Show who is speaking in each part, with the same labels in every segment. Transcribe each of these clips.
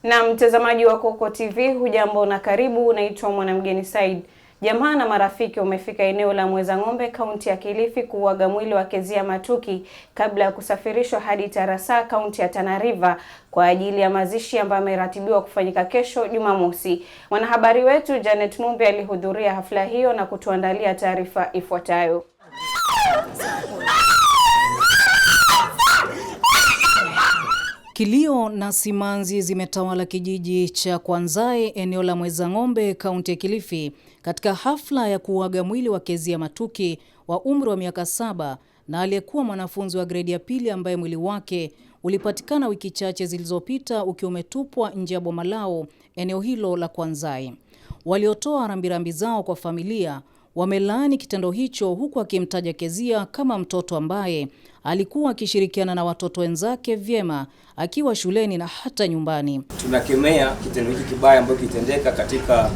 Speaker 1: Na mtazamaji wa Coco TV, hujambo na karibu. Naitwa Mwanamgeni Said. Jamaa na marafiki wamefika eneo la Mwezang'ombe, kaunti ya Kilifi kuuaga mwili wa Kezia Matuki kabla ya kusafirishwa hadi Tarasa, kaunti ya Tana River kwa ajili ya mazishi ambayo yameratibiwa kufanyika kesho Jumamosi. Mwanahabari wetu Janet Mumbi alihudhuria hafla hiyo na kutuandalia taarifa ifuatayo.
Speaker 2: Kilio na simanzi zimetawala kijiji cha Kwanzae, eneo la Mwezang'ombe, kaunti ya Kilifi, katika hafla ya kuuaga mwili wa Kezia Matuki wa umri wa miaka 7 na aliyekuwa mwanafunzi wa gredi ya pili ambaye mwili wake ulipatikana wiki chache zilizopita ukiwa umetupwa nje ya boma lao eneo hilo la Kwanzae. Waliotoa rambirambi zao kwa familia wamelaani kitendo hicho, huku akimtaja Kezia kama mtoto ambaye alikuwa akishirikiana na watoto wenzake vyema akiwa shuleni na hata nyumbani.
Speaker 3: Tunakemea kitendo hiki kibaya ambacho kitendeka katika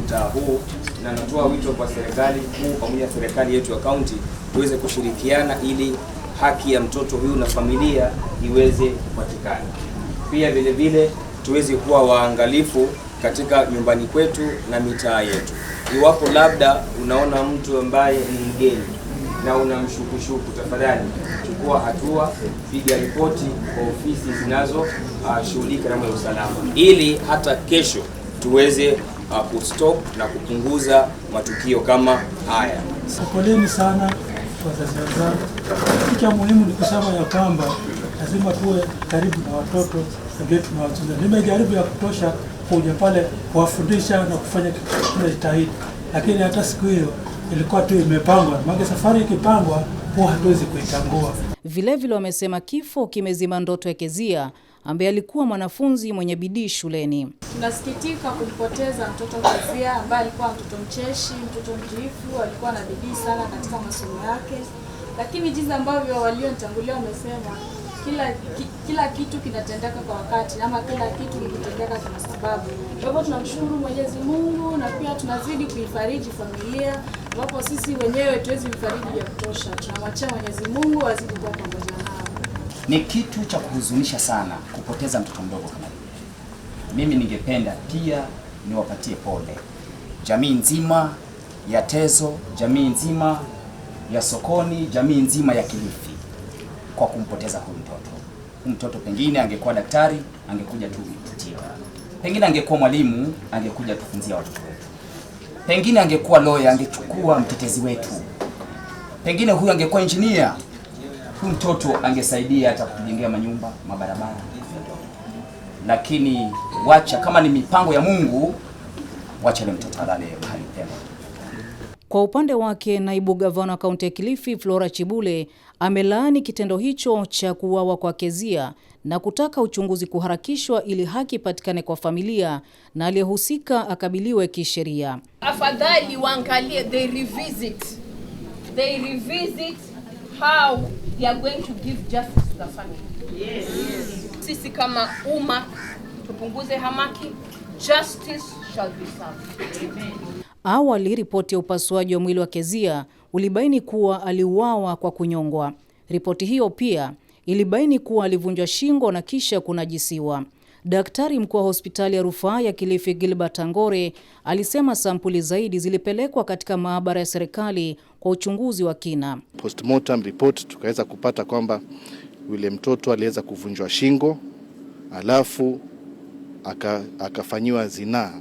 Speaker 3: mtaa huu, na natoa wito kwa serikali kuu pamoja na serikali yetu ya kaunti tuweze kushirikiana ili haki ya mtoto huyu na familia iweze kupatikana. Pia vile vile tuweze kuwa waangalifu katika nyumbani kwetu na mitaa yetu. Iwapo labda unaona mtu ambaye ni mgeni na unamshukushuku, tafadhali chukua hatua, piga ripoti kwa ofisi zinazoshughulika na mambo ya usalama, ili hata kesho tuweze kustop na kupunguza matukio kama haya.
Speaker 4: Poleni sana wazazi wenzangu. Kitu cha muhimu ni kusema ya kwamba lazima tuwe karibu na watoto na tunawatunza. Nimejaribu ya kutosha kuja pale kuwafundisha na kufanya tunajitahidi, lakini hata siku hiyo ilikuwa tu imepangwa. Maana safari ikipangwa huwa hatuwezi kuitangua.
Speaker 2: Vilevile wamesema kifo kimezima ndoto ya Kezia ambaye alikuwa mwanafunzi mwenye bidii shuleni.
Speaker 5: Tunasikitika kumpoteza mtoto Kezia ambaye alikuwa mtoto mcheshi, mtoto mtiifu, alikuwa na bidii sana katika masomo yake. Lakini jinsi ambavyo walionitangulia wamesema, kila kitu kinatendeka kwa wakati, ama kila kitu kinatendeka kwa sababu. Kwa hivyo tunamshukuru Mwenyezi Mungu, na pia tunazidi kuifariji familia, ambapo sisi wenyewe tuwezi kufariji ya kutosha. Tunamwachia Mwenyezi Mungu azidi kuwa pamoja nao.
Speaker 6: Ni kitu cha kuhuzunisha sana kupoteza mtoto mdogo kama hivi. Mimi ningependa pia niwapatie pole jamii nzima ya Tezo, jamii nzima ya Sokoni, jamii nzima ya Kilifi kwa kumpoteza huyu mtoto. Huyu mtoto pengine angekuwa daktari, angekuja tu kutibu. Pengine angekuwa mwalimu, angekuja tufunzia watoto wetu. Pengine angekuwa lawyer, angechukua mtetezi wetu. Pengine huyu angekuwa engineer, huyu mtoto angesaidia hata kujengea manyumba, mabarabara. Lakini wacha, kama ni mipango ya Mungu, wacha ile mtoto alale mahali pema.
Speaker 2: Kwa upande wake, naibu gavana wa kaunti ya Kilifi Flora Chibule amelaani kitendo hicho cha kuuawa kwa Kezia na kutaka uchunguzi kuharakishwa ili haki patikane kwa familia na aliyehusika akabiliwe kisheria.
Speaker 7: Afadhali waangalie, they revisit how they are going to give justice to the family. Yes. Sisi kama umma tupunguze hamaki, justice shall be served. Amen.
Speaker 2: Awali ripoti ya upasuaji wa mwili wa Kezia ulibaini kuwa aliuawa kwa kunyongwa. Ripoti hiyo pia ilibaini kuwa alivunjwa shingo na kisha kunajisiwa. Daktari mkuu wa hospitali ya rufaa ya Kilifi Gilbert Angore alisema sampuli zaidi zilipelekwa katika maabara ya serikali kwa uchunguzi wa kina.
Speaker 8: Postmortem report tukaweza kupata kwamba yule mtoto aliweza kuvunjwa shingo, alafu akafanyiwa zinaa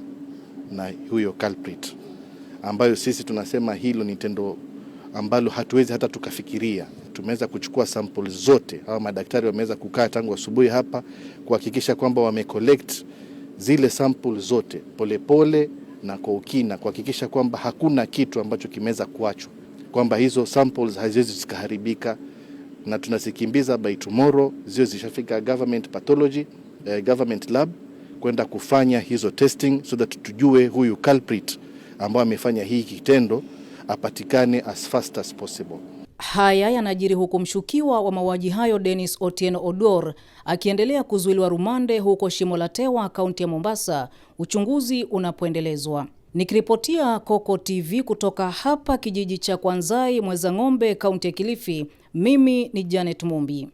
Speaker 8: na huyo culprit, ambayo sisi tunasema hilo ni tendo ambalo hatuwezi hata tukafikiria. Tumeweza kuchukua samples zote, au madaktari wameweza kukaa tangu asubuhi hapa kuhakikisha kwamba wamecollect zile samples zote polepole na kwa ukina, kuhakikisha kwamba hakuna kitu ambacho kimeweza kuachwa, kwamba hizo samples haziwezi zikaharibika, na tunasikimbiza by tomorrow zio zishafika government pathology, government lab kwenda kufanya hizo testing so that tujue huyu culprit ambao amefanya hii kitendo apatikane as fast as possible.
Speaker 2: Haya yanajiri huku mshukiwa wa mauaji hayo Dennis Otieno Odor akiendelea kuzuiliwa rumande huko Shimo la Tewa, kaunti ya Mombasa, uchunguzi unapoendelezwa. Nikiripotia Coco TV kutoka hapa kijiji cha Kwanzae, Mwezang'ombe, kaunti ya Kilifi, mimi ni Janet Mumbi.